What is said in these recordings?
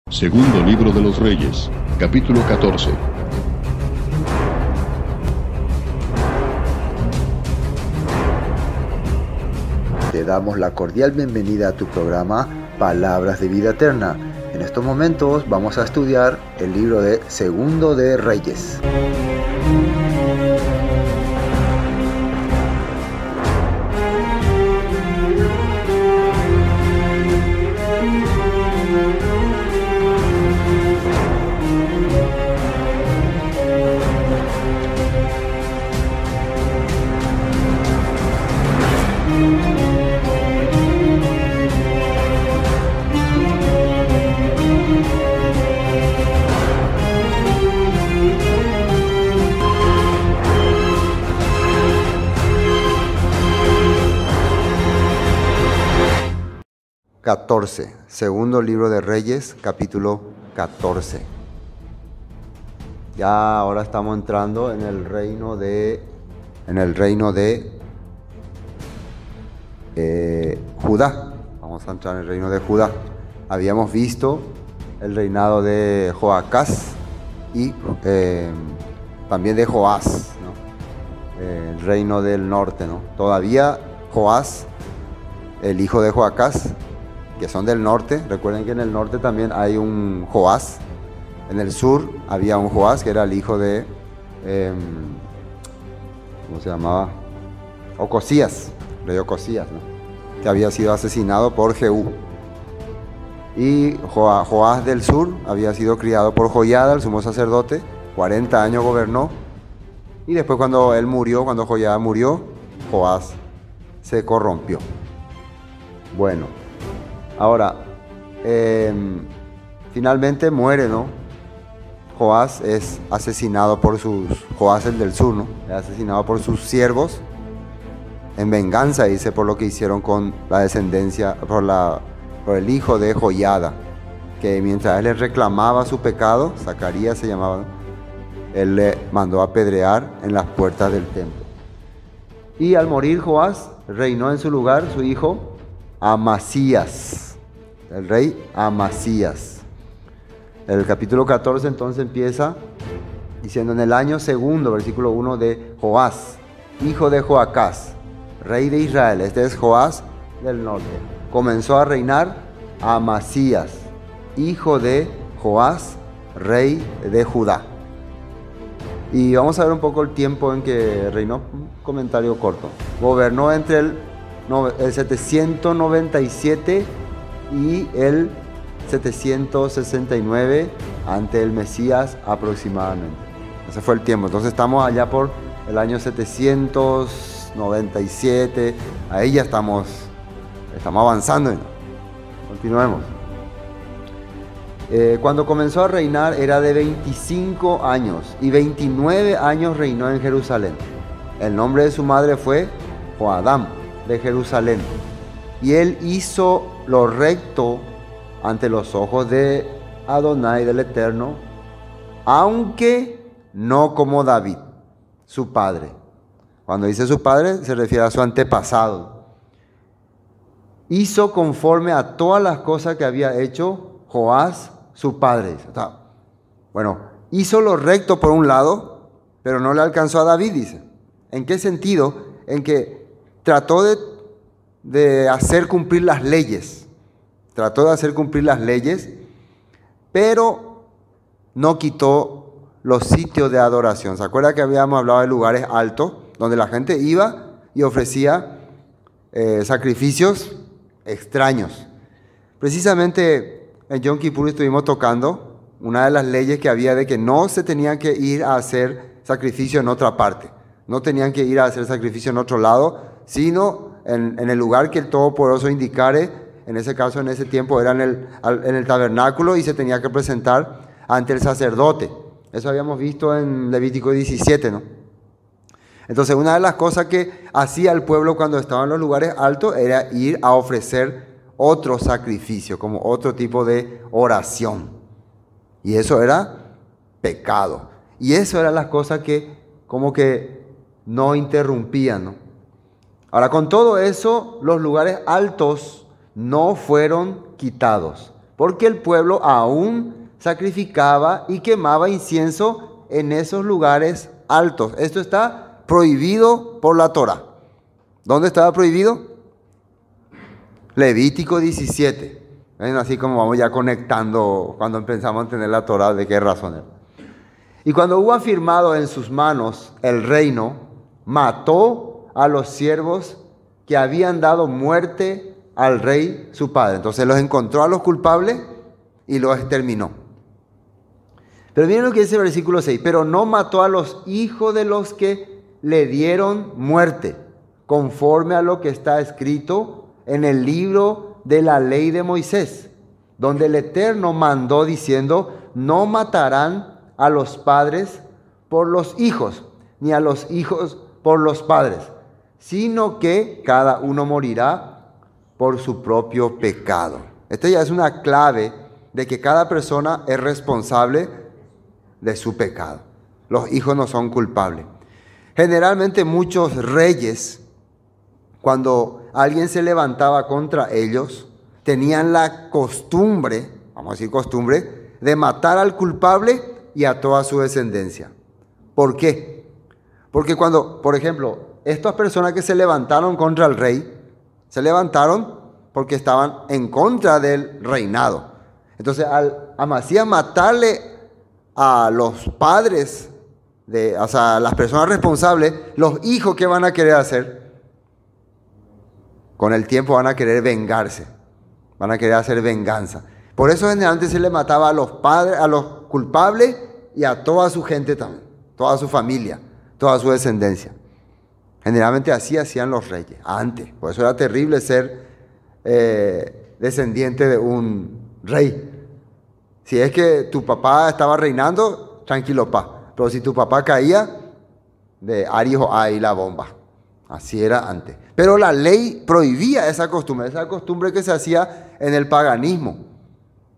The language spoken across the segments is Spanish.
Segundo libro de los Reyes, capítulo 14. Te damos la cordial bienvenida a tu programa Palabras de Vida Eterna. En estos momentos vamos a estudiar el libro de Segundo de Reyes. Segundo libro de Reyes, capítulo 14. Ya ahora estamos entrando en el reino de Judá. Vamos a entrar en el reino de Judá. Habíamos visto el reinado de Joacás y también de Joás, ¿no? El reino del norte, ¿no? Todavía Joás, el hijo de Joacás, que son del norte. Recuerden que en el norte también hay un Joás. En el sur había un Joás que era el hijo de ¿cómo se llamaba? Ocosías, rey Ocosías, ¿no? Que había sido asesinado por Jehú. Y Joás del sur había sido criado por Joiada, el sumo sacerdote. 40 años gobernó. Y después cuando él murió, cuando Joiada murió, Joás se corrompió. Bueno, ahora, finalmente muere, ¿no? Joás es asesinado por Joás el del sur, ¿no? Es asesinado por sus siervos en venganza, dice, por lo que hicieron con la descendencia, por el hijo de Joiada, que mientras él le reclamaba su pecado, Zacarías se llamaba, ¿no? Él le mandó apedrear en las puertas del templo. Y al morir Joás, reinó en su lugar su hijo Amasías, el rey Amasías. El capítulo 14 entonces empieza diciendo: en el año segundo, versículo 1, de Joás, hijo de Joacás, rey de Israel. Este es Joás del norte. Comenzó a reinar Amasías, hijo de Joás, rey de Judá. Y vamos a ver un poco el tiempo en que reinó. Un comentario corto. Gobernó entre el 797 y el 769 ante el Mesías aproximadamente. Ese fue el tiempo. Entonces estamos allá por el año 797. Ahí ya estamos avanzando. Continuemos. Cuando comenzó a reinar era de 25 años y 29 años reinó en Jerusalén. El nombre de su madre fue Joadam de Jerusalén, y él hizo lo recto ante los ojos de Adonai, del Eterno, aunque no como David, su padre. Cuando dice su padre, se refiere a su antepasado. Hizo conforme a todas las cosas que había hecho Joás, su padre. Bueno, hizo lo recto por un lado, pero no le alcanzó a David, dice. ¿En qué sentido? En que trató de hacer cumplir las leyes. Trató de hacer cumplir las leyes, pero no quitó los sitios de adoración. ¿Se acuerda que habíamos hablado de lugares altos, donde la gente iba y ofrecía sacrificios extraños? Precisamente en Yom Kippur estuvimos tocando una de las leyes que había, de que no se tenían que ir a hacer sacrificio en otra parte. No tenían que ir a hacer sacrificio en otro lado, sino en el lugar que el Todopoderoso indicare. En ese caso, en ese tiempo, era en el tabernáculo, y se tenía que presentar ante el sacerdote. Eso habíamos visto en Levítico 17, ¿no? Entonces, una de las cosas que hacía el pueblo cuando estaba en los lugares altos era ir a ofrecer otro sacrificio, como otro tipo de oración. Y eso era pecado. Y eso eran las cosas que como que no interrumpían, ¿no? Ahora, con todo eso, los lugares altos no fueron quitados, porque el pueblo aún sacrificaba y quemaba incienso en esos lugares altos. Esto está prohibido por la Torá. ¿Dónde estaba prohibido? Levítico 17. ¿Ven? Así como vamos ya conectando cuando empezamos a entender la Torá, de qué razón era. Y cuando hubo afirmado en sus manos el reino, mató a los siervos que habían dado muerte al rey su padre. Entonces los encontró a los culpables y los exterminó. Pero miren lo que dice el versículo 6. Pero no mató a los hijos de los que le dieron muerte, conforme a lo que está escrito en el libro de la ley de Moisés, donde el Eterno mandó diciendo: no matarán a los padres por los hijos, ni a los hijos por los padres, sino que cada uno morirá por su propio pecado. Esta ya es una clave de que cada persona es responsable de su pecado. Los hijos no son culpables. Generalmente muchos reyes, cuando alguien se levantaba contra ellos, tenían la costumbre, vamos a decir costumbre, de matar al culpable y a toda su descendencia. ¿Por qué? Porque cuando, por ejemplo, estas personas que se levantaron contra el rey, se levantaron porque estaban en contra del reinado. Entonces, al Amasías matarle a los padres, o sea, las personas responsables, los hijos, ¿qué van a querer hacer? Con el tiempo van a querer vengarse, van a querer hacer venganza. Por eso generalmente se le mataba a los padres, a los culpables y a toda su gente también, toda su familia, toda su descendencia. Generalmente así hacían los reyes, antes. Por eso era terrible ser descendiente de un rey. Si es que tu papá estaba reinando, tranquilo, pa. Pero si tu papá caía, de Arijo ahí la bomba. Así era antes. Pero la ley prohibía esa costumbre que se hacía en el paganismo,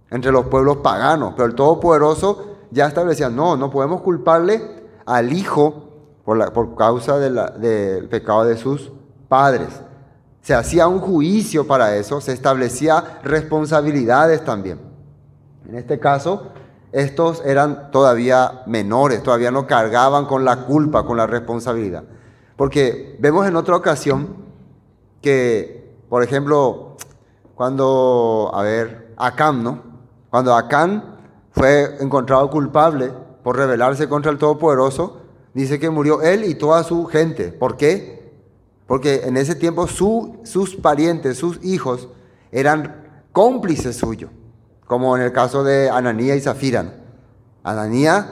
entre los pueblos paganos. Pero el Todopoderoso ya establecía: no podemos culparle al hijo por causa del pecado de sus padres. Se hacía un juicio para eso, se establecía responsabilidades también. En este caso, estos eran todavía menores, todavía no cargaban con la culpa, con la responsabilidad. Porque vemos en otra ocasión que, por ejemplo, cuando, Acán, ¿no? Cuando Acán fue encontrado culpable por rebelarse contra el Todopoderoso, dice que murió él y toda su gente. ¿Por qué? Porque en ese tiempo sus parientes, sus hijos, eran cómplices suyos, como en el caso de Ananías y Zafira, ¿no? Ananías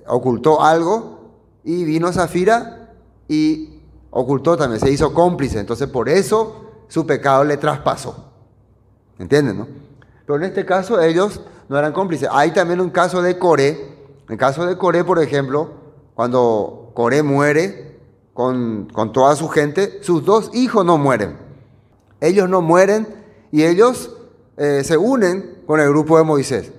ocultó algo y vino Zafira y ocultó también, se hizo cómplice. Entonces por eso su pecado le traspasó. ¿Entienden, no? Pero en este caso ellos no eran cómplices. Hay también un caso de Coré. En el caso de Coré, por ejemplo, cuando Coré muere con toda su gente, sus dos hijos no mueren. Ellos no mueren y ellos se unen con el grupo de Moisés.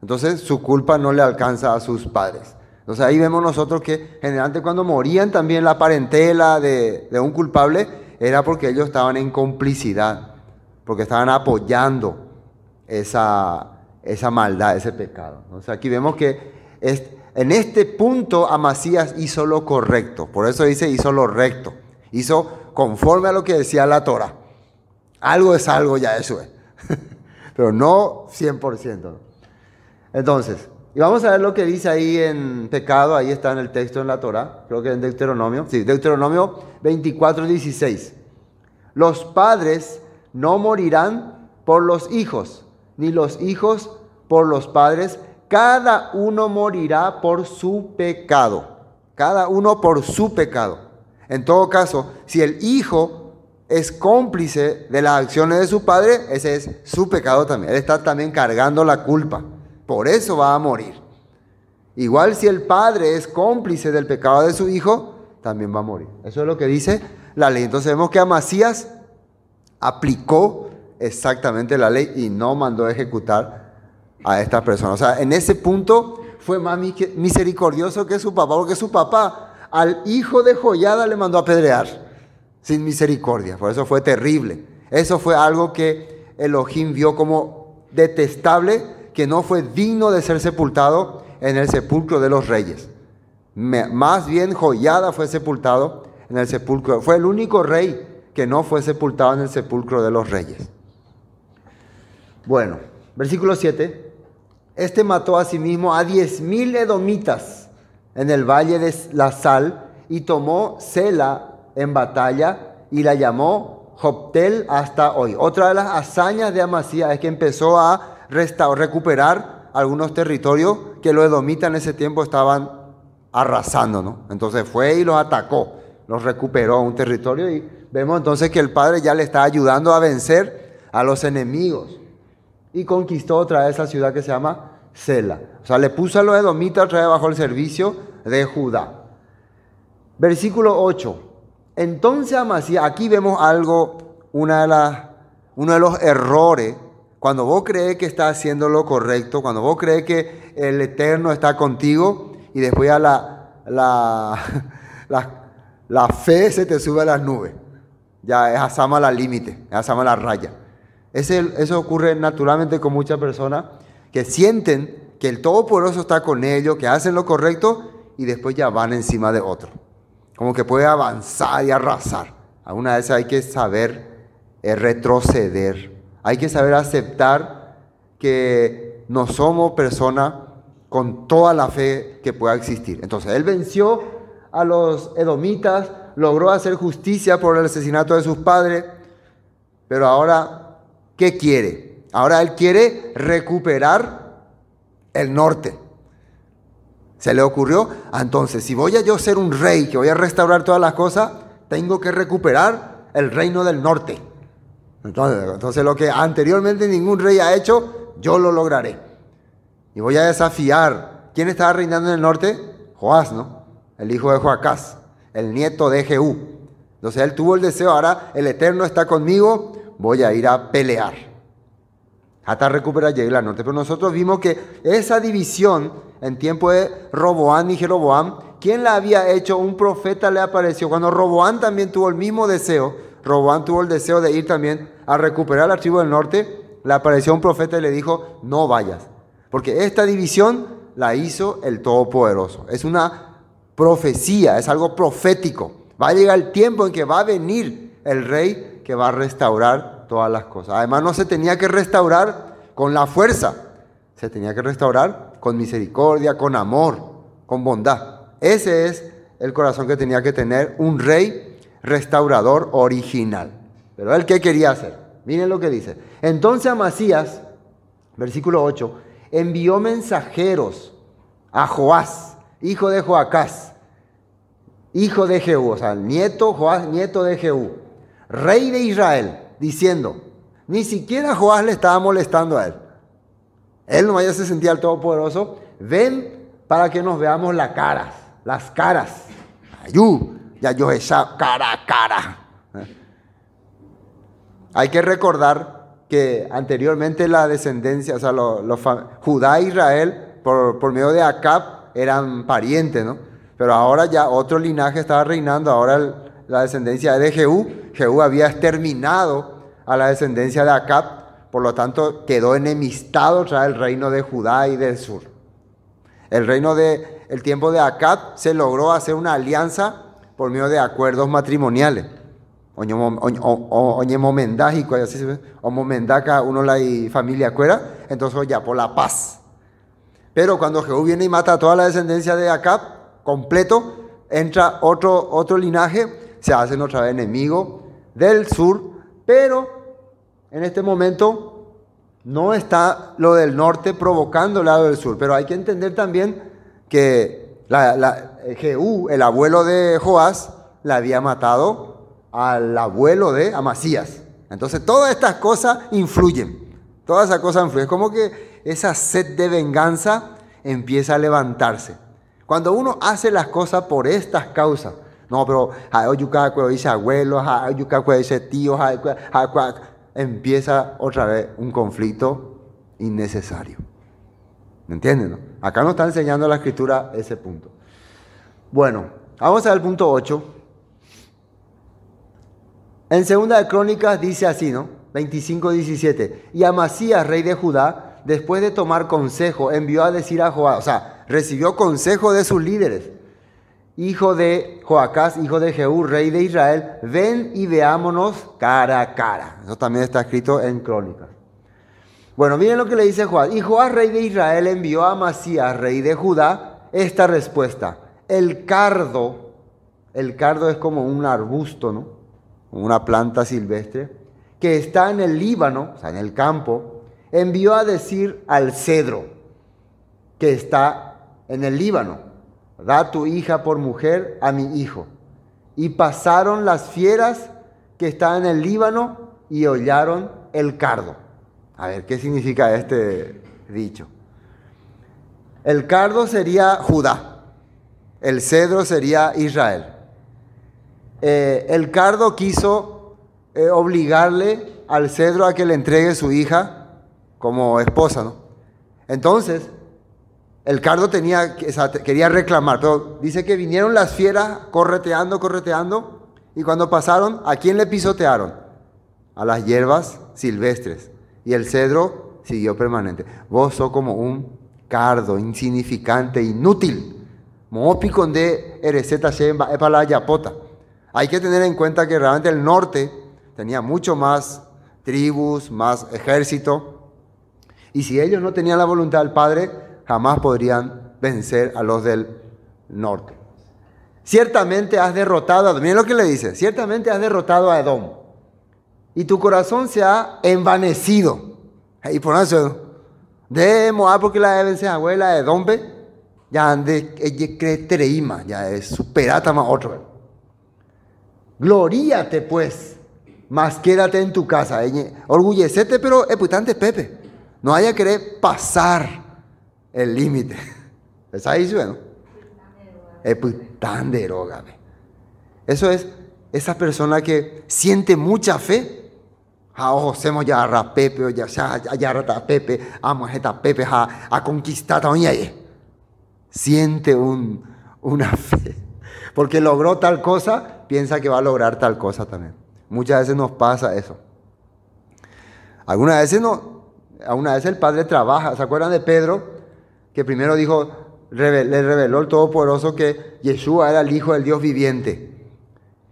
Entonces su culpa no le alcanza a sus padres. Entonces ahí vemos nosotros que generalmente cuando morían también la parentela de un culpable era porque ellos estaban en complicidad, porque estaban apoyando esa maldad, ese pecado. Entonces aquí vemos que en este punto Amasías hizo lo correcto. Por eso dice hizo lo recto. Hizo conforme a lo que decía la Torá. Algo es algo, ya eso es. Pero no 100%. Entonces, y vamos a ver lo que dice ahí en pecado. Ahí está en el texto en la Torá. Creo que en Deuteronomio. Sí, Deuteronomio 24:16. Los padres no morirán por los hijos, ni los hijos por los padres. Cada uno morirá por su pecado. Cada uno por su pecado. En todo caso, si el hijo es cómplice de las acciones de su padre, ese es su pecado también. Él está también cargando la culpa. Por eso va a morir. Igual si el padre es cómplice del pecado de su hijo, también va a morir. Eso es lo que dice la ley. Entonces vemos que Amasías aplicó exactamente la ley y no mandó a ejecutar a esta persona. O sea, en ese punto fue más misericordioso que su papá, porque su papá al hijo de Joiada le mandó a apedrear sin misericordia. Por eso fue terrible. Eso fue algo que Elohim vio como detestable que no fue digno de ser sepultado en el sepulcro de los reyes. Más bien Joiada fue sepultado en el sepulcro. Fue el único rey que no fue sepultado en el sepulcro de los reyes. Bueno, versículo 7. Este mató a sí mismo a 10,000 edomitas en el valle de la Sal y tomó Sela en batalla y la llamó Joktel hasta hoy. Otra de las hazañas de Amasías es que empezó a recuperar algunos territorios que los edomitas en ese tiempo estaban arrasando, ¿no? Entonces fue y los atacó, los recuperó un territorio y vemos entonces que el padre ya le está ayudando a vencer a los enemigos y conquistó otra vez esa ciudad que se llama Sela. O sea, le puso a los edomitas otra vez bajo el servicio de Judá. Versículo 8. Entonces Amasías, aquí vemos algo, uno de los errores, cuando vos crees que estás haciendo lo correcto, cuando vos crees que el Eterno está contigo y después ya la fe se te sube a las nubes, ya es asama la límite, es asama la raya. Eso ocurre naturalmente con muchas personas que sienten que el Todopoderoso está con ellos, que hacen lo correcto y después ya van encima de otro. Como que puede avanzar y arrasar. Algunas veces hay que saber retroceder. Hay que saber aceptar que no somos personas con toda la fe que pueda existir. Entonces, él venció a los edomitas, logró hacer justicia por el asesinato de sus padres, pero ahora, ¿qué quiere? Ahora él quiere recuperar el norte. Se le ocurrió, entonces, si voy a yo ser un rey, que voy a restaurar todas las cosas, tengo que recuperar el reino del norte. Entonces lo que anteriormente ningún rey ha hecho, yo lo lograré. Y voy a desafiar. ¿Quién estaba reinando en el norte? Joás, ¿no? El hijo de Joacás, el nieto de Jehú. Entonces él tuvo el deseo, ahora el Eterno está conmigo, voy a ir a pelear. Hasta recuperar llegar al norte. Pero nosotros vimos que esa división en tiempo de Roboam y Jeroboam, ¿quién la había hecho? Un profeta le apareció. Cuando Roboam también tuvo el mismo deseo, Roboam tuvo el deseo de ir también a recuperar la tribu del norte, le apareció un profeta y le dijo, no vayas, porque esta división la hizo el Todopoderoso. Es una profecía, es algo profético. Va a llegar el tiempo en que va a venir el rey que va a restaurar todas las cosas. Además, no se tenía que restaurar con la fuerza, se tenía que restaurar con misericordia, con amor, con bondad. Ese es el corazón que tenía que tener un rey restaurador original. Pero él, ¿qué quería hacer? Miren lo que dice. Entonces Amasías, versículo 8, envió mensajeros a Joás, hijo de Joacás, hijo de Jehú, o sea, Joás, nieto de Jehú, rey de Israel, diciendo, ni siquiera Joás le estaba molestando a él. Él nomás ya se sentía el Todopoderoso. Ven para que nos veamos las caras. Ayú, ya yo esa cara a cara. Hay que recordar que anteriormente la descendencia, o sea, Judá e Israel, por medio de Acab, eran parientes, ¿no? Pero ahora ya otro linaje estaba reinando, ahora la descendencia de Jehú. Jehú había exterminado a la descendencia de Acab, por lo tanto quedó enemistado tras el reino de Judá y del sur. El tiempo de Acab se logró hacer una alianza por medio de acuerdos matrimoniales. Oñe momendájico, así se ve, o momendaca uno la familia cuera, entonces ya por la paz. Pero cuando Jehú viene y mata a toda la descendencia de Acab, completo, entra otro linaje, se hacen otra vez enemigos del sur, pero en este momento no está lo del norte provocando el lado del sur, pero hay que entender también que Jehú, el abuelo de Joás, le había matado al abuelo de Amasías. Entonces todas estas cosas influyen, como que esa sed de venganza empieza a levantarse. Cuando uno hace las cosas por estas causas, no, pero dice abuelo, dice tío, empieza otra vez un conflicto innecesario. ¿Me entienden? ¿No? Acá nos está enseñando la Escritura ese punto. Bueno, vamos al punto 8. En Segunda de Crónicas dice así, ¿no? 25:17. Y Amasías, rey de Judá, después de tomar consejo, envió a decir a Joás, o sea, recibió consejo de sus líderes. Hijo de Joacás, hijo de Jehú, rey de Israel, ven y veámonos cara a cara. Eso también está escrito en Crónicas. Bueno, miren lo que le dice Joás. Y Joás, rey de Israel, envió a Amasías, rey de Judá, esta respuesta. El cardo es como un arbusto, ¿no? Una planta silvestre, que está en el Líbano, o sea, en el campo, envió a decir al cedro, que está en el Líbano, da tu hija por mujer a mi hijo. Y pasaron las fieras que estaban en el Líbano y hollaron el cardo. A ver, ¿qué significa este dicho? El cardo sería Judá, el cedro sería Israel. El cardo quiso obligarle al cedro a que le entregue su hija como esposa, ¿no? Entonces, el cardo quería reclamar, pero dice que vinieron las fieras correteando, y cuando pasaron, ¿a quién le pisotearon? A las hierbas silvestres. Y el cedro siguió permanente. Vos sos como un cardo insignificante, inútil. Mopiconde ereceta shemba para la yapota. Hay que tener en cuenta que realmente el norte tenía mucho más tribus, más ejército. Y si ellos no tenían la voluntad del Padre, jamás podrían vencer a los del norte. Ciertamente has derrotado a Edom. Miren lo que le dice. Ciertamente has derrotado a Edom. Y tu corazón se ha envanecido. Y por eso, de Moab, porque la deben ser abuela de Edom, ya ande, ella cree treima, ya es superata más otro. Gloríate pues, más quédate en tu casa. Orgullecete, pero eputante Pepe. No haya querer pasar el límite. ¿Es ahí, bueno? Eputante droga. Eso es esa persona que siente mucha fe. Hacemos ya a Pepe, ya a Pepe, amo a Pepe, a conquistar también. Siente una fe. Porque logró tal cosa, piensa que va a lograr tal cosa también. Muchas veces nos pasa eso. Algunas veces el Padre trabaja. ¿Se acuerdan de Pedro? Que primero dijo, le reveló el Todopoderoso que Yeshua era el Hijo del Dios viviente.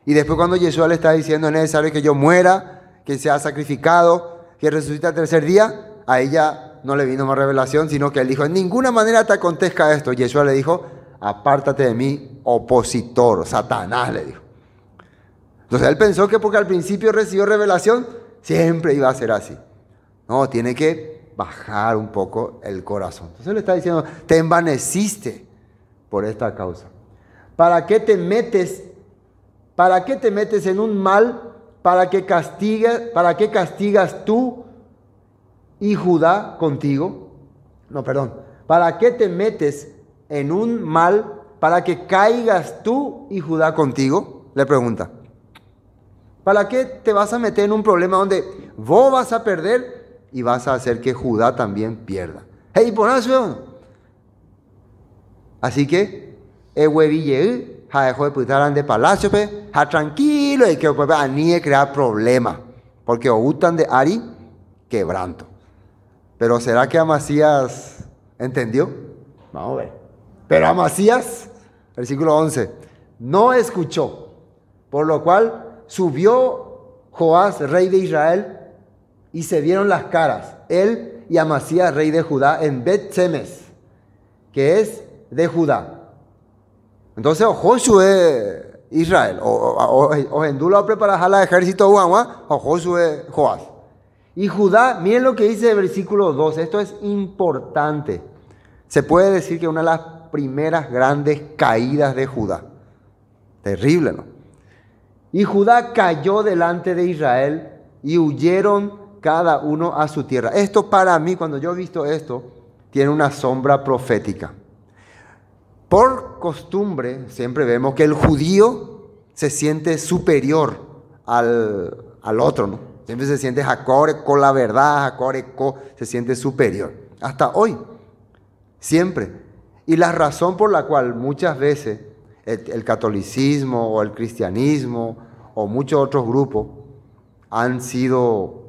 Y después cuando Yeshua le está diciendo, es necesario que yo muera, que sea sacrificado, que resucite al tercer día, a ella no le vino más revelación, sino que él dijo, en ninguna manera te acontezca esto. Yeshua le dijo, apártate de mí, opositor, Satanás, le dijo. Entonces él pensó que porque al principio recibió revelación, siempre iba a ser así. No, tiene que bajar un poco el corazón. Entonces le está diciendo, te envaneciste por esta causa. ¿Para qué te metes en un mal? ¿Para qué castigas tú y Judá contigo? No, perdón. ¿Para qué te metes en un mal para que caigas tú y Judá contigo? Le pregunta. ¿Para qué te vas a meter en un problema donde vos vas a perder y vas a hacer que Judá también pierda? Hey, por eso. Así que, dejó de putar de palacio, tranquilo, y que ni crear problema, porque gustan de Ari, quebranto. Pero ¿será que Amasías entendió? Vamos a ver. Pero Amasías, versículo 11, no escuchó, por lo cual subió Joás, rey de Israel, y se vieron las caras, él y Amasías, rey de Judá, en Bet-Semes, que es de Judá. Entonces, Josué Israel, o endula preparar al ejército o Josué Joás. Y Judá, miren lo que dice el versículo 2, esto es importante. Se puede decir que una de las primeras grandes caídas de Judá. Terrible, ¿no? Y Judá cayó delante de Israel y huyeron cada uno a su tierra. Esto para mí, cuando yo he visto esto, tiene una sombra profética. Por costumbre, siempre vemos que el judío se siente superior al otro, ¿no? Siempre se siente Jacore con la verdad, se siente superior. Hasta hoy, siempre. Y la razón por la cual muchas veces el catolicismo o el cristianismo o muchos otros grupos han sido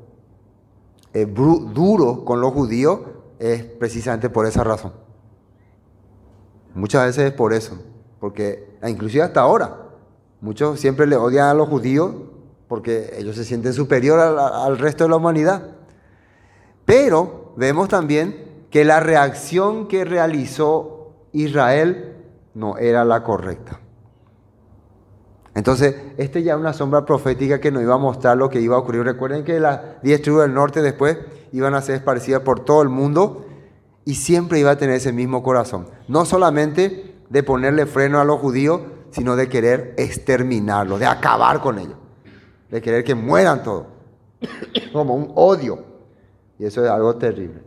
duro con los judíos es precisamente por esa razón. Muchas veces es por eso, porque inclusive hasta ahora, muchos siempre le odian a los judíos porque ellos se sienten superior al resto de la humanidad. Pero vemos también que la reacción que realizó Israel no era la correcta. Entonces, ya es una sombra profética que nos iba a mostrar lo que iba a ocurrir. Recuerden que las 10 tribus del norte después iban a ser esparcidas por todo el mundo y siempre iba a tener ese mismo corazón. No solamente de ponerle freno a los judíos, sino de querer exterminarlos, de acabar con ellos, de querer que mueran todos, como un odio. Y eso es algo terrible.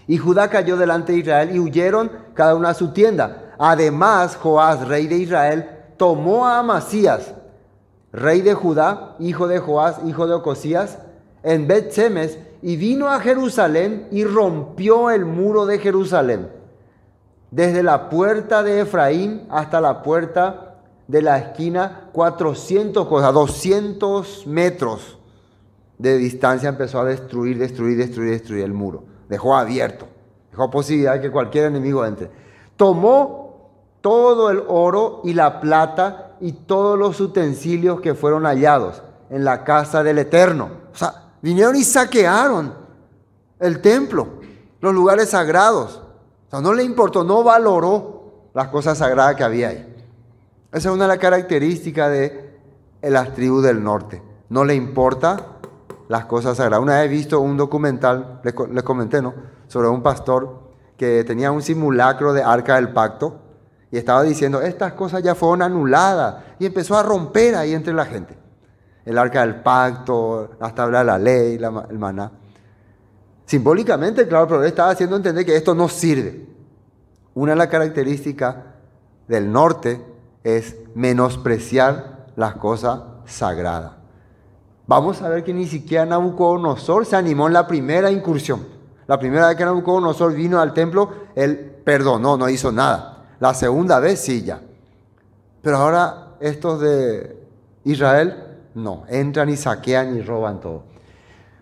Y Judá cayó delante de Israel y huyeron cada uno a su tienda. Además, Joás, rey de Israel, tomó a Amasías, rey de Judá, hijo de Joás, hijo de Ocosías, en Bet-Semes, y vino a Jerusalén y rompió el muro de Jerusalén, desde la puerta de Efraín hasta la puerta de la esquina, 200 metros de distancia. Empezó a destruir el muro. Dejó abierto, dejó posibilidad de que cualquier enemigo entre. Tomó todo el oro y la plata y todos los utensilios que fueron hallados en la casa del Eterno. O sea, vinieron y saquearon el templo, los lugares sagrados. O sea, no le importó, no valoró las cosas sagradas que había ahí. Esa es una de las características de las tribus del norte. No le importa las cosas sagradas. Una vez he visto un documental, les comenté, ¿no?, sobre un pastor que tenía un simulacro de Arca del Pacto y estaba diciendo, estas cosas ya fueron anuladas, y empezó a romper ahí entre la gente. El Arca del Pacto, las tablas de la ley, el maná. Simbólicamente, claro, pero él estaba haciendo entender que esto no sirve. Una de las características del norte es menospreciar las cosas sagradas. Vamos a ver que ni siquiera Nabucodonosor se animó en la primera incursión. La primera vez que Nabucodonosor vino al templo, él perdonó, no hizo nada. La segunda vez sí ya. Pero ahora estos de Israel, no, entran y saquean y roban todo.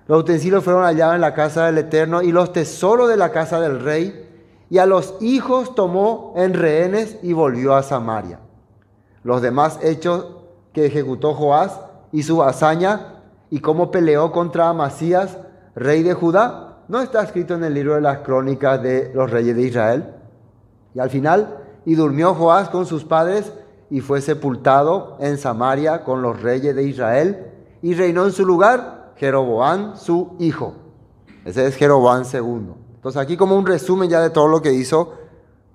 Los utensilios fueron hallados en la casa del Eterno y los tesoros de la casa del rey, y a los hijos tomó en rehenes y volvió a Samaria. Los demás hechos que ejecutó Joás y su hazaña y cómo peleó contra Amasías, rey de Judá, no está escrito en el libro de las crónicas de los reyes de Israel. Y al final, y durmió Joás con sus padres y fue sepultado en Samaria con los reyes de Israel, y reinó en su lugar Jeroboam su hijo. Ese es Jeroboam II. Entonces aquí como un resumen ya de todo lo que hizo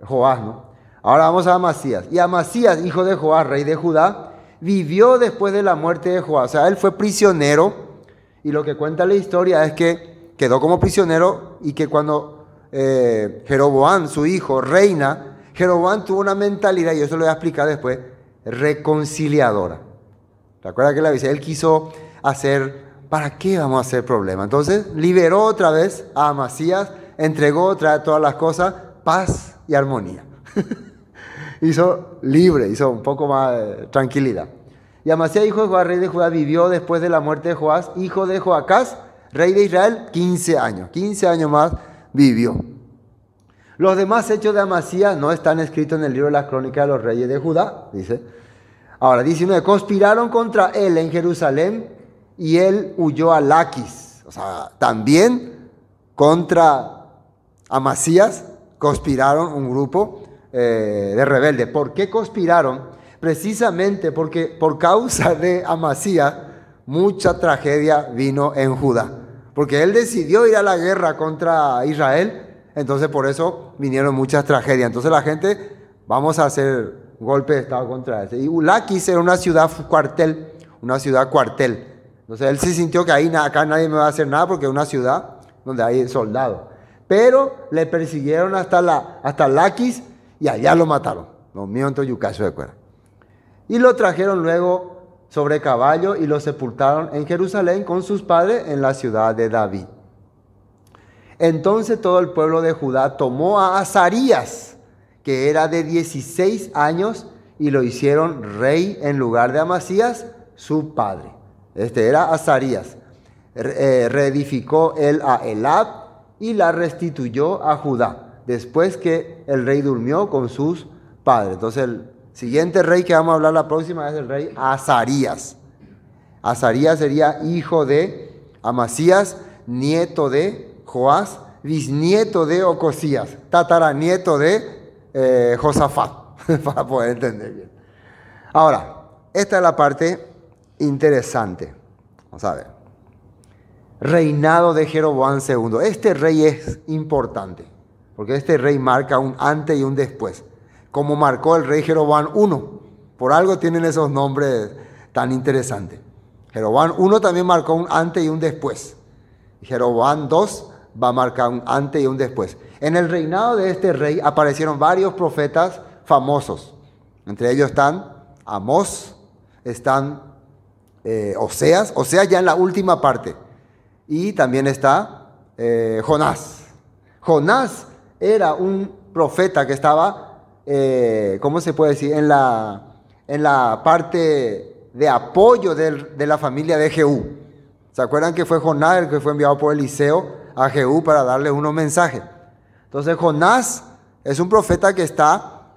Joás, ¿no? Ahora vamos a Amasías. Y Amasías, hijo de Joás, rey de Judá, vivió después de la muerte de Joás. O sea, él fue prisionero, y lo que cuenta la historia es que quedó como prisionero, y que cuando Jeroboam, su hijo, reina, Jeroboam tuvo una mentalidad, y eso lo voy a explicar después, reconciliadora. ¿Te acuerdas que la dice? Él quiso hacer, ¿para qué vamos a hacer problema? Entonces liberó otra vez a Amasías, entregó otra vez todas las cosas, paz y armonía. Hizo libre, hizo un poco más de tranquilidad. Y Amasías, hijo de Joás, rey de Judá, vivió después de la muerte de Joás, hijo de Joacás, rey de Israel, 15 años. 15 años más vivió. Los demás hechos de Amasías no están escritos en el libro de las crónicas de los reyes de Judá, dice. Ahora, 19, conspiraron contra él en Jerusalén y él huyó a Laquis. O sea, también contra Amasías conspiraron un grupo de rebeldes. ¿Por qué conspiraron? Precisamente porque por causa de Amasías mucha tragedia vino en Judá. Porque él decidió ir a la guerra contra Israel. Entonces por eso vinieron muchas tragedias. Entonces la gente, vamos a hacer golpe de estado contra él. Y Laquis era una ciudad cuartel, Entonces él se sintió que ahí acá nadie me va a hacer nada porque es una ciudad donde hay soldados. Pero le persiguieron hasta Laquis y allá lo mataron. Los míos en Toyucayo de Cuera. Y lo trajeron luego sobre caballo y lo sepultaron en Jerusalén con sus padres en la ciudad de David. Entonces todo el pueblo de Judá tomó a Azarías, que era de 16 años, y lo hicieron rey en lugar de Amasías, su padre. Este era Azarías. reedificó él a Elad y la restituyó a Judá, después que el rey durmió con sus padres. Entonces el siguiente rey que vamos a hablar la próxima es el rey Azarías. Azarías sería hijo de Amasías, nieto de Joás, bisnieto de Ocosías, tataranieto de Josafat, para poder entender bien. Ahora, esta es la parte interesante. Vamos a ver. Reinado de Jeroboam II. Este rey es importante, porque este rey marca un antes y un después, como marcó el rey Jeroboam I. Por algo tienen esos nombres tan interesantes. Jeroboam I también marcó un antes y un después. Jeroboam II va a marcar un antes y un después. En el reinado de este rey aparecieron varios profetas famosos. Entre ellos están Amós, están Oseas ya en la última parte. Y también está Jonás. Jonás era un profeta que estaba, ¿cómo se puede decir? En la parte de apoyo de la familia de Jehú. ¿Se acuerdan que fue Jonás el que fue enviado por Eliseo a Jehú para darle unos mensajes? Entonces Jonás es un profeta que está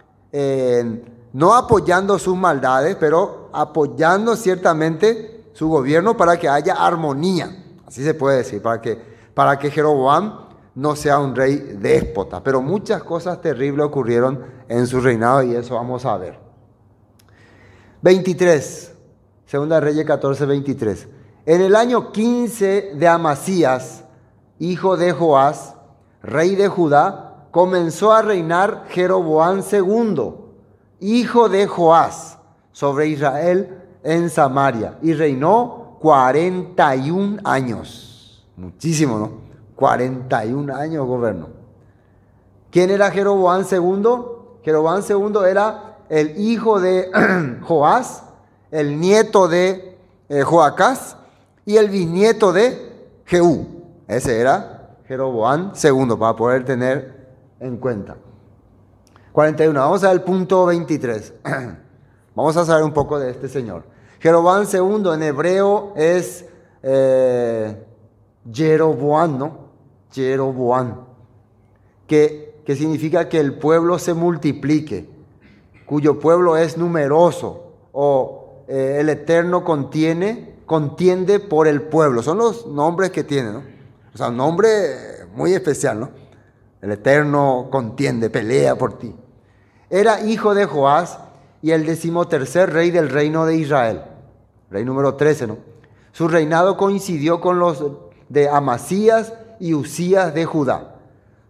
no apoyando sus maldades, pero apoyando ciertamente su gobierno para que haya armonía. Así se puede decir, para que Jeroboam no sea un rey déspota. Pero muchas cosas terribles ocurrieron en su reinado y eso vamos a ver. 23, Segunda Reyes 14, 23. En el año 15 de Amasías, hijo de Joás, rey de Judá, comenzó a reinar Jeroboam II, hijo de Joás, sobre Israel en Samaria, y reinó 41 años. Muchísimo, ¿no? 41 años gobernó. ¿Quién era Jeroboam II? Jeroboam II era el hijo de Joás, el nieto de Joacás y el bisnieto de Jehú. Ese era Jeroboam II, para poder tener en cuenta. 41. Vamos al punto 23. Vamos a saber un poco de este señor. Jeroboam II en hebreo es Jeroboam, ¿no? Jeroboam, que significa que el pueblo se multiplique, cuyo pueblo es numeroso, o el Eterno contiende por el pueblo. Son los nombres que tiene, ¿no? O sea, un nombre muy especial, ¿no? El Eterno contiende, pelea por ti. Era hijo de Joás y el 13º rey del reino de Israel. Rey número 13, ¿no? Su reinado coincidió con los de Amasías y Usías de Judá.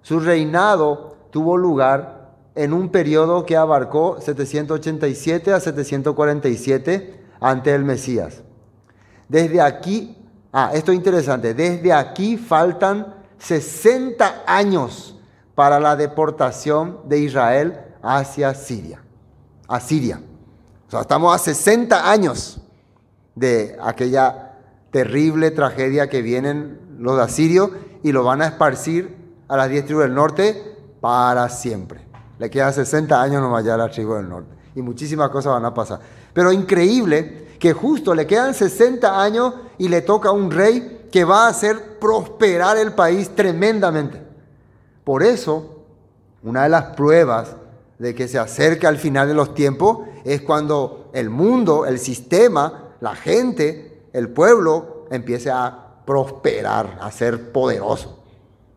Su reinado tuvo lugar en un periodo que abarcó 787 a 747 ante el Mesías. Desde aquí, esto es interesante, desde aquí faltan 60 años para la deportación de Israel hacia Siria. A Siria. O sea, estamos a 60 años de aquella terrible tragedia que vienen los asirios y lo van a esparcir a las 10 tribus del norte para siempre. Le quedan 60 años nomás ya a la tribu del norte. Y muchísimas cosas van a pasar. Pero increíble que justo le quedan 60 años y le toca a un rey que va a hacer prosperar el país tremendamente. Por eso, una de las pruebas de que se acerca al final de los tiempos es cuando el mundo, el sistema, la gente, el pueblo empiece a prosperar, a ser poderoso.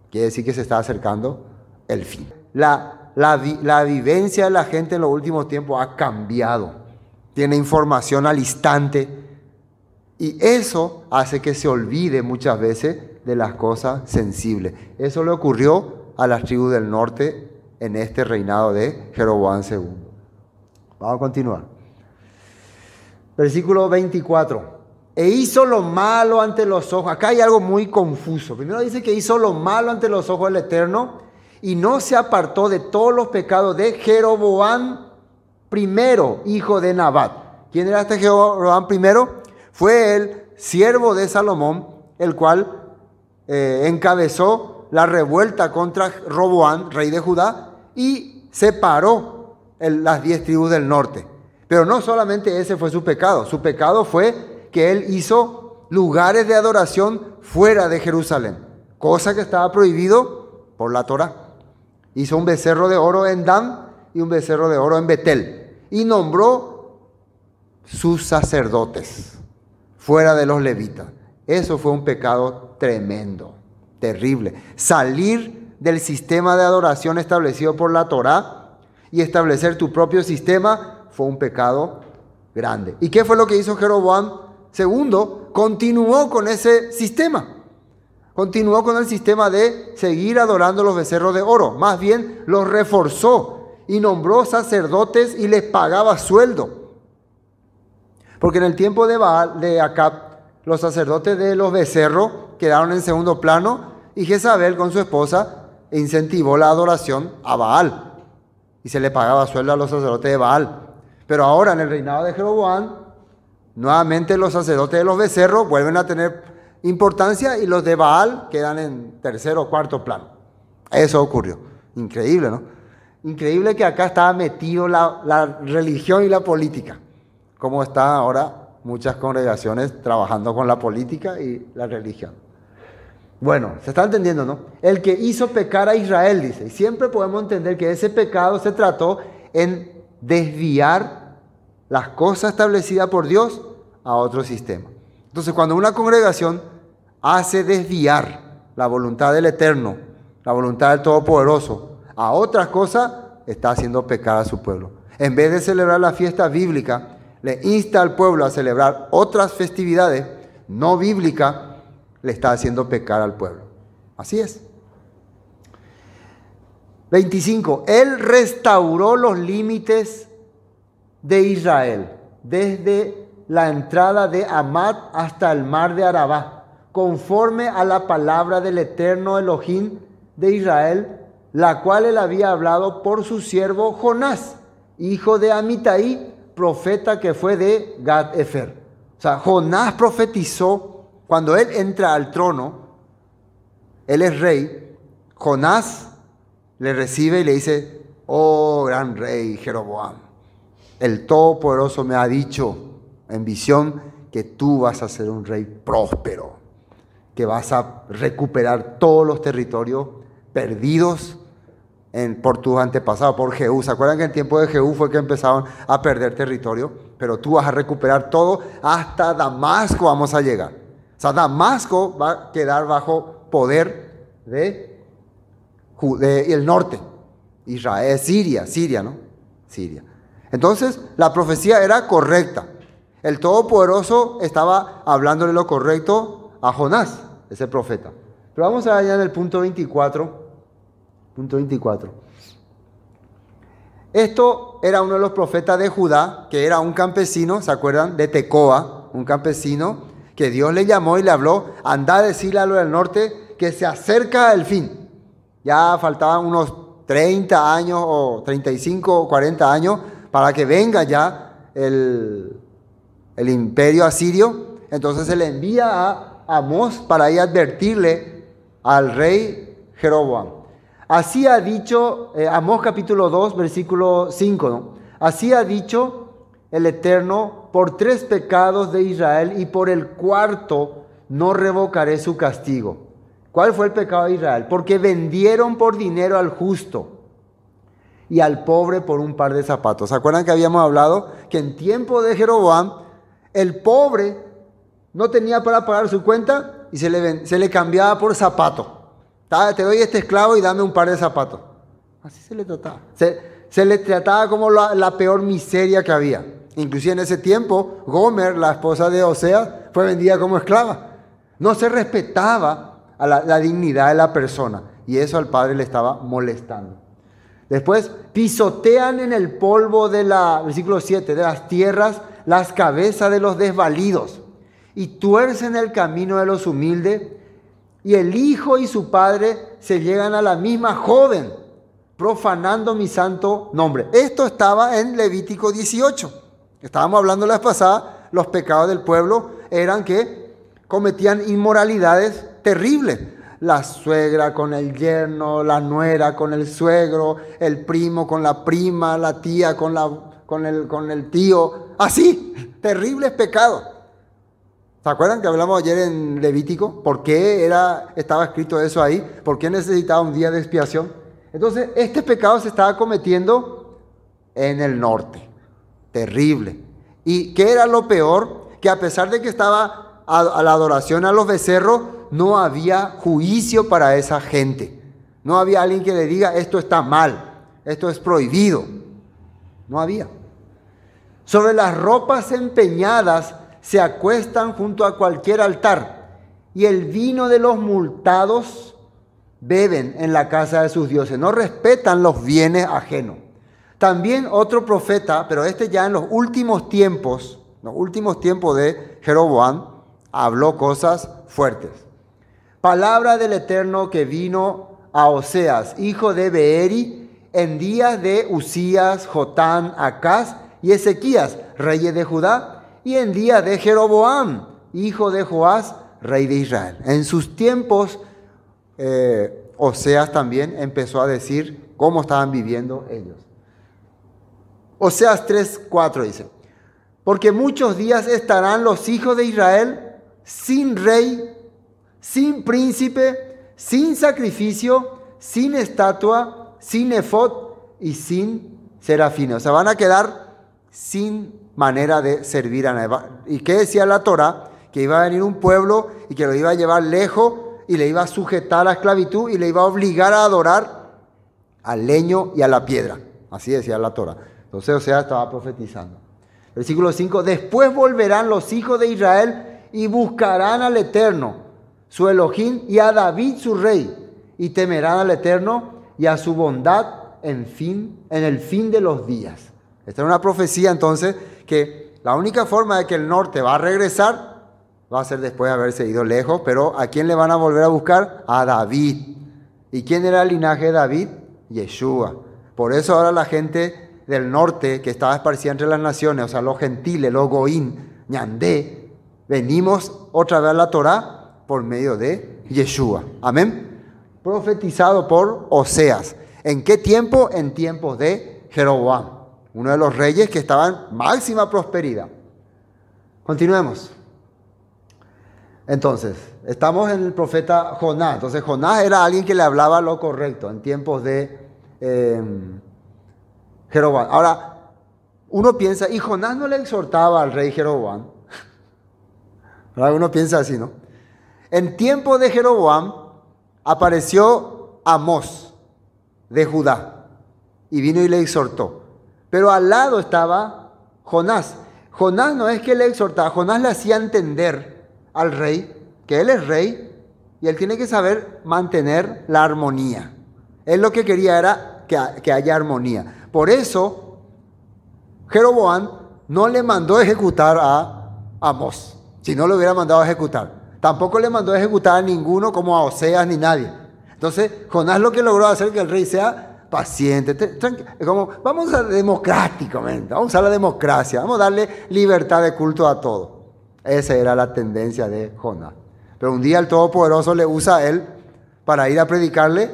Quiere decir que se está acercando el fin. La vivencia de la gente en los últimos tiempos ha cambiado. Tiene información al instante. Y eso hace que se olvide muchas veces de las cosas sensibles. Eso le ocurrió a las tribus del norte en este reinado de Jeroboam II. Vamos a continuar. Versículo 24. E hizo lo malo ante los ojos. Acá hay algo muy confuso. Primero dice que hizo lo malo ante los ojos del Eterno y no se apartó de todos los pecados de Jeroboam primero, hijo de Nabat. ¿Quién era este Jeroboam primero? Fue el siervo de Salomón, el cual encabezó la revuelta contra Roboam, rey de Judá, y separó las 10 tribus del norte. Pero no solamente ese fue su pecado fue que él hizo lugares de adoración fuera de Jerusalén, cosa que estaba prohibido por la Torá. Hizo un becerro de oro en Dan y un becerro de oro en Betel, y nombró sus sacerdotes fuera de los levitas. Eso fue un pecado tremendo, terrible. Salir del sistema de adoración establecido por la Torá y establecer tu propio sistema fue un pecado grande. ¿Y qué fue lo que hizo Jeroboam II? Continuó con ese sistema. Continuó con el sistema de seguir adorando los becerros de oro. Más bien los reforzó y nombró sacerdotes y les pagaba sueldo. Porque en el tiempo de Acab, los sacerdotes de los becerros quedaron en segundo plano y Jezabel con su esposa incentivó la adoración a Baal y se le pagaba sueldo a los sacerdotes de Baal. Pero ahora en el reinado de Jeroboam, nuevamente los sacerdotes de los becerros vuelven a tener importancia y los de Baal quedan en tercero o cuarto plano. Eso ocurrió. Increíble, ¿no? Increíble que acá estaba metido la religión y la política, como está ahora muchas congregaciones trabajando con la política y la religión. Bueno, se está entendiendo, ¿no? El que hizo pecar a Israel, dice, y siempre podemos entender que ese pecado se trató en desviar las cosas establecidas por Dios a otro sistema. Entonces, cuando una congregación hace desviar la voluntad del Eterno, la voluntad del Todopoderoso, a otras cosas, está haciendo pecar a su pueblo. En vez de celebrar la fiesta bíblica, le insta al pueblo a celebrar otras festividades no bíblicas, le está haciendo pecar al pueblo. Así es. 25. Él restauró los límites de Israel, desde la entrada de Hamat hasta el mar de Arabá, conforme a la palabra del Eterno Elohim de Israel, la cual él había hablado por su siervo Jonás, hijo de Amitai, profeta que fue de Gad Efer. O sea, Jonás profetizó cuando él entra al trono, él es rey, Jonás le recibe y le dice: oh gran rey Jeroboam, el Todopoderoso me ha dicho en visión que tú vas a ser un rey próspero, que vas a recuperar todos los territorios perdidos por tus antepasados, por Jehú. ¿Se acuerdan que en el tiempo de Jehú fue que empezaron a perder territorio? Pero tú vas a recuperar todo, hasta Damasco vamos a llegar. O sea, Damasco va a quedar bajo poder de el norte. Israel, Siria, ¿no? Siria. Entonces, la profecía era correcta. El Todopoderoso estaba hablándole lo correcto a Jonás, ese profeta. Pero vamos a allá en el punto 24. Punto 24. Esto era uno de los profetas de Judá, que era un campesino, ¿se acuerdan? De Tecoa, un campesino que Dios le llamó y le habló: anda a decirle a lo del norte que se acerca el fin. Ya faltaban unos 30 años o 35 o 40 años para que venga ya el imperio asirio. Entonces se le envía a Amós para ir a advertirle al rey Jeroboam. Así ha dicho, Amós capítulo 2, versículo 5, ¿no? Así ha dicho el Eterno: por 3 pecados de Israel y por el 4º no revocaré su castigo. ¿Cuál fue el pecado de Israel? Porque vendieron por dinero al justo y al pobre por un par de zapatos. ¿Se acuerdan que habíamos hablado que en tiempo de Jeroboam el pobre no tenía para pagar su cuenta y se le cambiaba por zapato? Te doy este esclavo y dame un par de zapatos. Así se le trataba. Se le trataba como la peor miseria que había. Inclusive en ese tiempo, Gomer, la esposa de Oseas, fue vendida como esclava. No se respetaba a la dignidad de la persona. Y eso al padre le estaba molestando. Después, pisotean en el polvo versículo 7, de las tierras, las cabezas de los desvalidos, y tuercen el camino de los humildes, y el hijo y su padre se llegan a la misma joven, profanando mi santo nombre. Esto estaba en Levítico 18. Estábamos hablando la vez pasada, los pecados del pueblo eran que cometían inmoralidades terribles. La suegra con el yerno, la nuera con el suegro, el primo con la prima, la tía con el tío. Así, terribles pecados. ¿Se acuerdan que hablamos ayer en Levítico? ¿Por qué estaba escrito eso ahí? ¿Por qué necesitaba un día de expiación? Entonces, este pecado se estaba cometiendo en el norte. Terrible. ¿Y qué era lo peor? Que a pesar de que estaba a la adoración a los becerros, no había juicio para esa gente. No había alguien que le diga, esto está mal, esto es prohibido. No había. Sobre las ropas empeñadas se acuestan junto a cualquier altar, y el vino de los multados beben en la casa de sus dioses. No respetan los bienes ajenos. También otro profeta, pero este ya en los últimos tiempos de Jeroboam, habló cosas fuertes. Palabra del Eterno que vino a Oseas, hijo de Beeri, en días de Usías, Jotán, Acaz y Ezequías, reyes de Judá, y en días de Jeroboam, hijo de Joás, rey de Israel. En sus tiempos, Oseas también empezó a decir cómo estaban viviendo ellos. Oseas 3:4 dice, porque muchos días estarán los hijos de Israel sin rey, sin príncipe, sin sacrificio, sin estatua, sin efod y sin serafines. O sea, van a quedar sin manera de servir a nadie. ¿Y qué decía la Torá? Que iba a venir un pueblo y que lo iba a llevar lejos y le iba a sujetar a la esclavitud y le iba a obligar a adorar al leño y a la piedra. Así decía la Torá. Entonces, o sea, estaba profetizando. Versículo 5, después volverán los hijos de Israel y buscarán al Eterno, su Elohim, y a David su rey, y temerán al Eterno y a su bondad en el fin de los días. Esta es una profecía entonces que la única forma de que el norte va a regresar va a ser después de haberse ido lejos, pero ¿a quién le van a volver a buscar? A David. ¿Y quién era el linaje de David? Yeshua. Por eso ahora la gente del norte que estaba esparcida entre las naciones, o sea, los gentiles, los goín, ñandé, venimos otra vez a la Torá por medio de Yeshua. Amén. Profetizado por Oseas. ¿En qué tiempo? En tiempos de Jeroboam, uno de los reyes que estaban en máxima prosperidad. Continuemos. Entonces, estamos en el profeta Jonás. Entonces, Jonás era alguien que le hablaba lo correcto en tiempos de Jeroboam. Ahora, uno piensa, ¿y Jonás no le exhortaba al rey Jeroboam? Ahora uno piensa así, ¿no? En tiempo de Jeroboam apareció Amós de Judá y vino y le exhortó. Pero al lado estaba Jonás. Jonás no es que le exhortaba, Jonás le hacía entender al rey que él es rey y él tiene que saber mantener la armonía. Él lo que quería era que haya armonía. Por eso, Jeroboam no le mandó a ejecutar a Amós, si no lo hubiera mandado a ejecutar. Tampoco le mandó a ejecutar a ninguno como a Oseas ni nadie. Entonces, Jonás lo que logró hacer que el rey sea paciente, como vamos a democráticamente, vamos a la democracia, vamos a darle libertad de culto a todo. Esa era la tendencia de Jonás. Pero un día el Todopoderoso le usa a él para ir a predicarle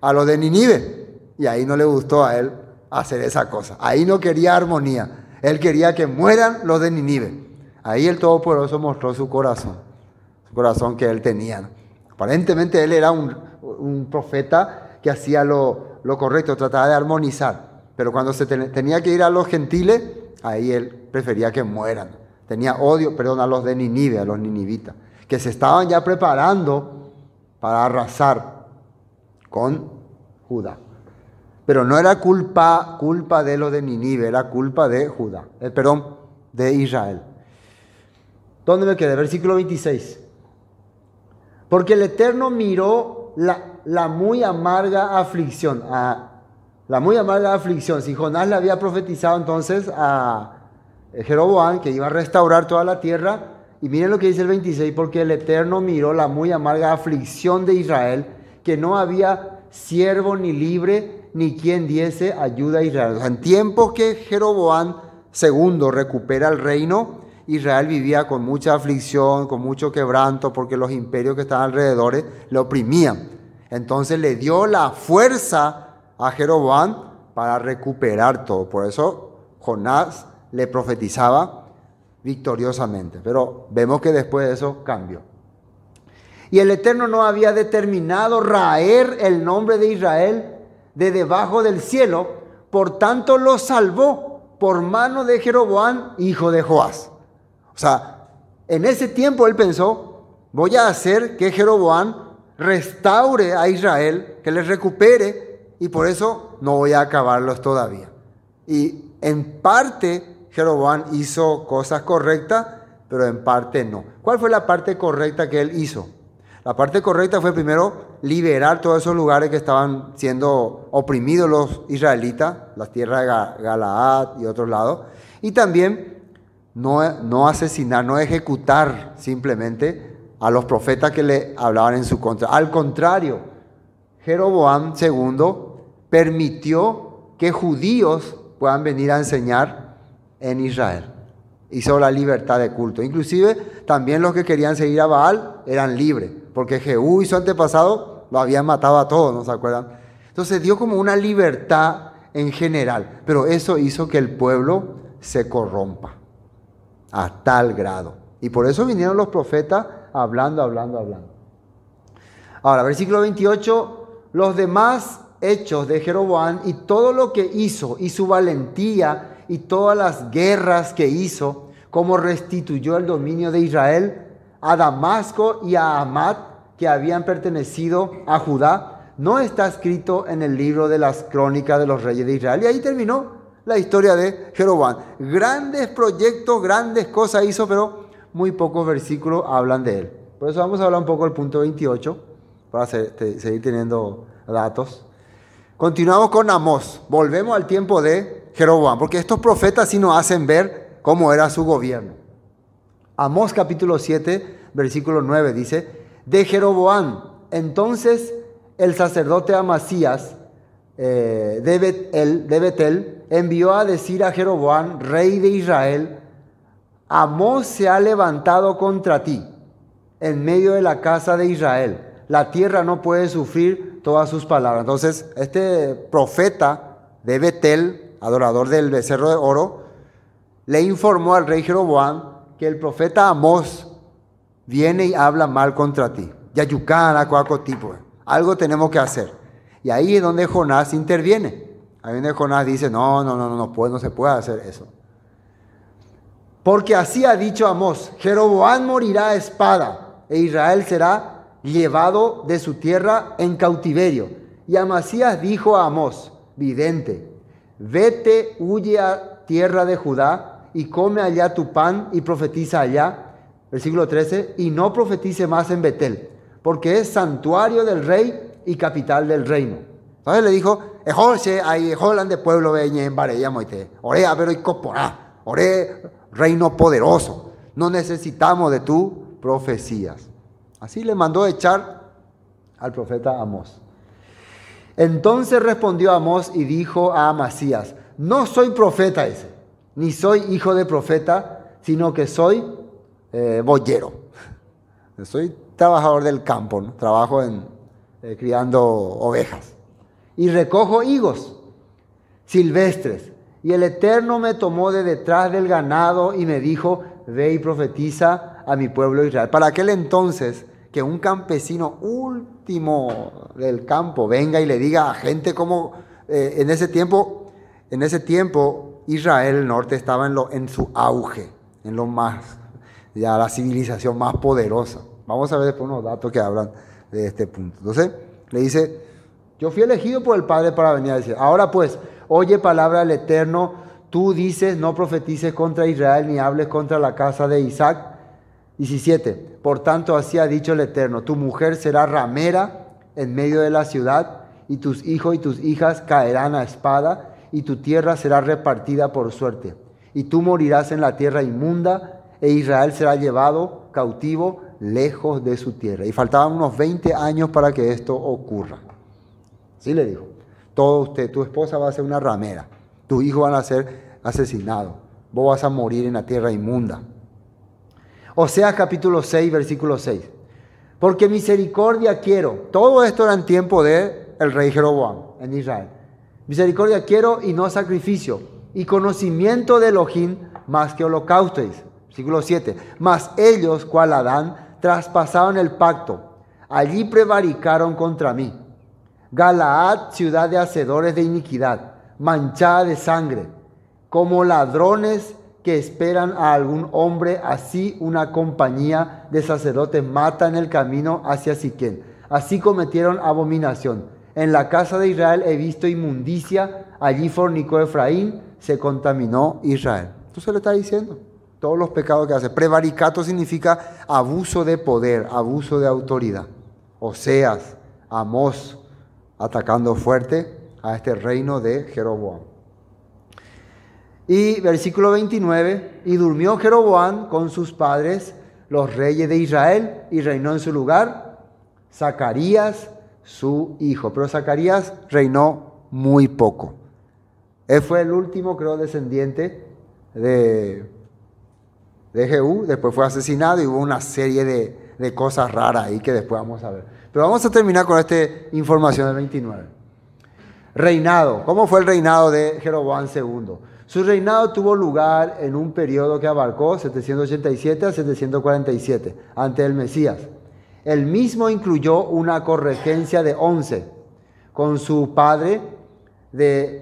a los de Nínive. Y ahí no le gustó a él hacer esa cosa. Ahí no quería armonía. Él quería que mueran los de Nínive. Ahí el Todopoderoso mostró su corazón que él tenía. Aparentemente él era un profeta que hacía lo correcto, trataba de armonizar. Pero cuando se tenía que ir a los gentiles, ahí él prefería que mueran. Tenía odio, a los de Nínive, a los ninivitas, que se estaban ya preparando para arrasar con Judá. Pero no era culpa de los de Nínive, era culpa de Judá, de Israel. ¿Dónde me quedé? Versículo 26. Porque el Eterno miró la muy amarga aflicción. La muy amarga aflicción. Si Jonás le había profetizado entonces a Jeroboam que iba a restaurar toda la tierra. Y miren lo que dice el 26. Porque el Eterno miró la muy amarga aflicción de Israel, que no había siervo ni libre, ni quien diese ayuda a Israel. O sea, en tiempos que Jeroboam II recupera el reino, Israel vivía con mucha aflicción, con mucho quebranto, porque los imperios que estaban alrededor le oprimían. Entonces le dio la fuerza a Jeroboam para recuperar todo. Por eso Jonás le profetizaba victoriosamente. Pero vemos que después de eso cambió. Y el Eterno no había determinado raer el nombre de Israel de debajo del cielo, por tanto lo salvó por mano de Jeroboam, hijo de Joás. O sea, en ese tiempo él pensó, voy a hacer que Jeroboam restaure a Israel, que les recupere, y por eso no voy a acabarlos todavía. Y en parte Jeroboam hizo cosas correctas, pero en parte no. ¿Cuál fue la parte correcta que él hizo? La parte correcta fue primero liberar todos esos lugares que estaban siendo oprimidos los israelitas, las tierras de Galaad y otros lados, y también no asesinar, no ejecutar simplemente a los profetas que le hablaban en su contra. Al contrario, Jeroboam II permitió que judíos puedan venir a enseñar en Israel. Hizo la libertad de culto. Inclusive también los que querían seguir a Baal eran libres, porque Jehú y su antepasado lo habían matado a todos, ¿no se acuerdan? Entonces dio como una libertad en general, pero eso hizo que el pueblo se corrompa a tal grado. Y por eso vinieron los profetas hablando. Ahora, versículo 28, los demás hechos de Jeroboam y todo lo que hizo y su valentía y todas las guerras que hizo, como restituyó el dominio de Israel a Damasco y a Hamat, que habían pertenecido a Judá, no está escrito en el libro de las crónicas de los reyes de Israel. Y ahí terminó la historia de Jeroboam. Grandes proyectos, grandes cosas hizo, pero muy pocos versículos hablan de él. Por eso vamos a hablar un poco del punto 28, para seguir teniendo datos. Continuamos con Amós. Volvemos al tiempo de Jeroboam, porque estos profetas sí nos hacen ver cómo era su gobierno. Amós capítulo 7, versículo 9 dice, de Jeroboam, entonces el sacerdote Amasías de Betel envió a decir a Jeroboam, rey de Israel, Amós se ha levantado contra ti en medio de la casa de Israel. La tierra no puede sufrir todas sus palabras. Entonces, este profeta de Betel, adorador del becerro de oro, le informó al rey Jeroboam que el profeta Amós viene y habla mal contra ti. Algo tenemos que hacer. Y ahí es donde Jonás interviene. Ahí es donde Jonás dice, no se puede hacer eso. Porque así ha dicho Amós, Jeroboam morirá a espada, e Israel será llevado de su tierra en cautiverio. Y Amasías dijo a Amós, vidente, vete, huye a tierra de Judá, y come allá tu pan, y profetiza allá. Versículo 13, y no profetice más en Betel, porque es santuario del rey y capital del reino. Entonces le dijo, Ejolan de pueblo veñe en Bareya Moite, oré a ver y coporá, oré reino poderoso, no necesitamos de tus profecías. Así le mandó echar al profeta Amós. Entonces respondió Amós y dijo a Amasías, no soy profeta ese, ni soy hijo de profeta, sino que soy boyero. Soy trabajador del campo, ¿no? Trabajo criando ovejas. Y recojo higos silvestres. Y el Eterno me tomó de detrás del ganado y me dijo, ve y profetiza a mi pueblo Israel. Para aquel entonces, que un campesino último del campo venga y le diga a gente como en ese tiempo Israel, el norte, estaba en su auge, en lo más, ya la civilización más poderosa. Vamos a ver después unos datos que hablan de este punto. Entonces, le dice, yo fui elegido por el Padre para venir a decir, ahora pues, oye palabra del Eterno, tú dices, no profetices contra Israel, ni hables contra la casa de Isaac. 17, por tanto así ha dicho el Eterno, tu mujer será ramera en medio de la ciudad, y tus hijos y tus hijas caerán a espada, y tu tierra será repartida por suerte. Y tú morirás en la tierra inmunda, e Israel será llevado cautivo lejos de su tierra. Y faltaban unos 20 años para que esto ocurra. Así le dijo, tu esposa va a ser una ramera, tus hijos van a ser asesinados, vos vas a morir en la tierra inmunda. Oseas capítulo 6, versículo 6. Porque misericordia quiero. Todo esto era en tiempo del rey Jeroboam en Israel. Misericordia quiero y no sacrificio. Y conocimiento de Elohim más que holocaustos. Versículo 7. Mas ellos, cual Adán, traspasaron el pacto. Allí prevaricaron contra mí. Galaad, ciudad de hacedores de iniquidad, manchada de sangre. Como ladrones que esperan a algún hombre, así una compañía de sacerdotes mata en el camino hacia Siquén. Así cometieron abominación. En la casa de Israel he visto inmundicia, allí fornicó Efraín, se contaminó Israel. Entonces le está diciendo todos los pecados que hace. Prevaricato significa abuso de poder, abuso de autoridad. Oseas, Amós, atacando fuerte a este reino de Jeroboam. Y versículo 29, y durmió Jeroboam con sus padres, los reyes de Israel, y reinó en su lugar Zacarías, su hijo. Pero Zacarías reinó muy poco. Él fue el último, creo, descendiente de Jehú. Después fue asesinado y hubo una serie de cosas raras ahí que después vamos a ver. Pero vamos a terminar con esta información del 29. Reinado. ¿Cómo fue el reinado de Jeroboam II? Su reinado tuvo lugar en un periodo que abarcó 787 a 747, antes del Mesías. El mismo incluyó una corregencia de 11 con su padre,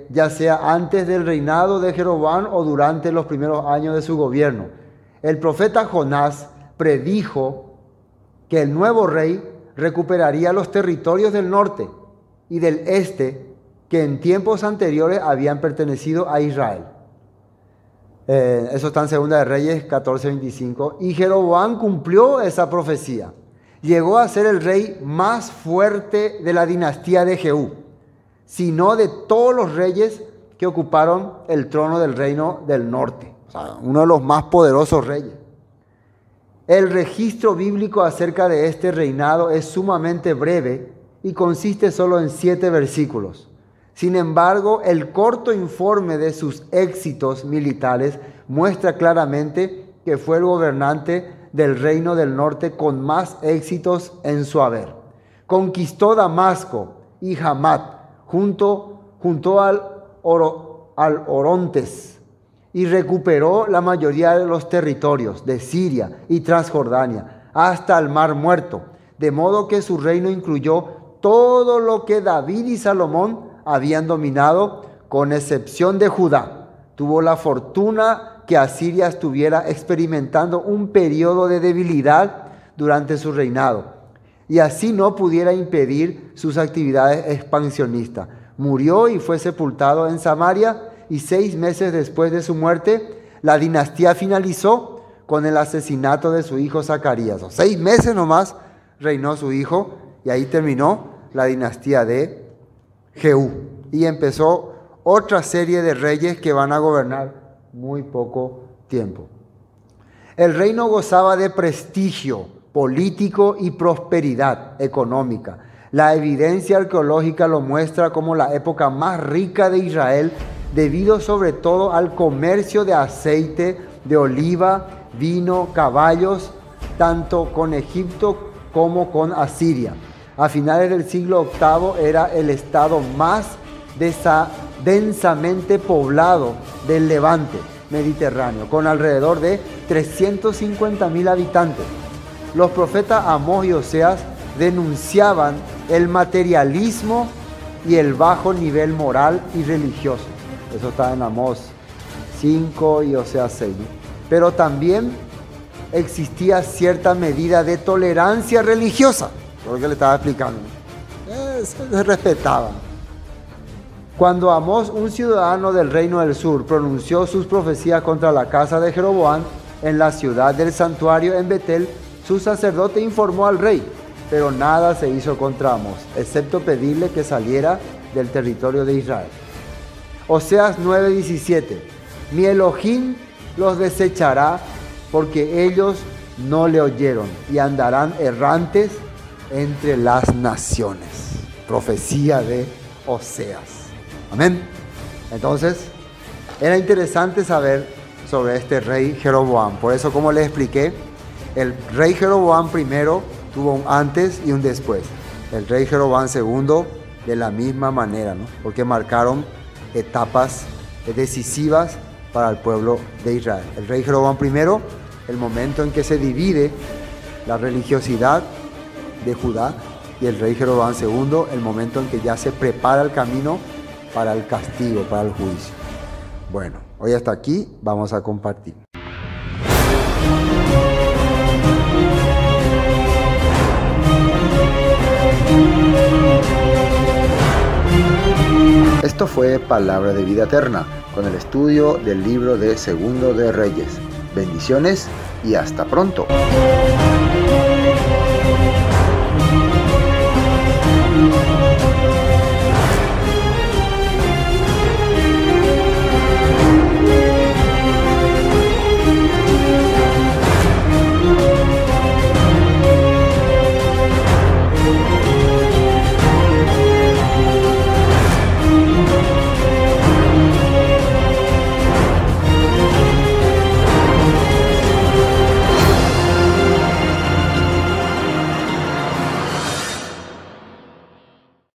ya sea antes del reinado de Jeroboam o durante los primeros años de su gobierno. El profeta Jonás predijo que el nuevo rey recuperaría los territorios del norte y del este que en tiempos anteriores habían pertenecido a Israel. Eso está en Segunda de Reyes 14:25. Y Jeroboam cumplió esa profecía. Llegó a ser el rey más fuerte de la dinastía de Jehú, sino de todos los reyes que ocuparon el trono del reino del norte. O sea, uno de los más poderosos reyes. El registro bíblico acerca de este reinado es sumamente breve y consiste solo en 7 versículos. Sin embargo, el corto informe de sus éxitos militares muestra claramente que fue el gobernante del reino del norte con más éxitos en su haber. Conquistó Damasco y Hamat junto al Orontes y recuperó la mayoría de los territorios de Siria y Transjordania hasta el Mar Muerto, de modo que su reino incluyó todo lo que David y Salomón habían dominado, con excepción de Judá. Tuvo la fortuna que Asiria estuviera experimentando un periodo de debilidad durante su reinado y así no pudiera impedir sus actividades expansionistas. Murió y fue sepultado en Samaria, y 6 meses después de su muerte, la dinastía finalizó con el asesinato de su hijo Zacarías. 6 meses nomás reinó su hijo y ahí terminó la dinastía de Jehú. Y empezó otra serie de reyes que van a gobernar muy poco tiempo. El reino gozaba de prestigio político y prosperidad económica. La evidencia arqueológica lo muestra como la época más rica de Israel, debido sobre todo al comercio de aceite, de oliva, vino, caballos, tanto con Egipto como con Asiria. A finales del siglo VIII era el estado más densamente poblado del Levante mediterráneo, con alrededor de 350.000 habitantes. Los profetas Amós y Oseas denunciaban el materialismo y el bajo nivel moral y religioso. Eso está en Amós 5 y Oseas 6. Pero también existía cierta medida de tolerancia religiosa, lo que le estaba explicando. Se respetaba. Cuando Amós, un ciudadano del reino del sur, pronunció sus profecías contra la casa de Jeroboam en la ciudad del santuario en Betel, su sacerdote informó al rey, pero nada se hizo contra Amós, excepto pedirle que saliera del territorio de Israel. Oseas 9:17. Mi Elohim los desechará porque ellos no le oyeron y andarán errantes entre las naciones. Profecía de Oseas. Amén. Entonces, era interesante saber sobre este rey Jeroboam. Por eso, como les expliqué, el rey Jeroboam primero tuvo un antes y un después. El rey Jeroboam segundo de la misma manera, ¿no? Porque marcaron etapas decisivas para el pueblo de Israel. El rey Jeroboam primero el momento en que se divide la religiosidad de Judá y el rey Jeroboam II, el momento en que ya se prepara el camino para el castigo, para el juicio. Bueno, hoy hasta aquí vamos a compartir. Esto fue Palabra de Vida Eterna, con el estudio del libro de Segundo de Reyes. Bendiciones y hasta pronto.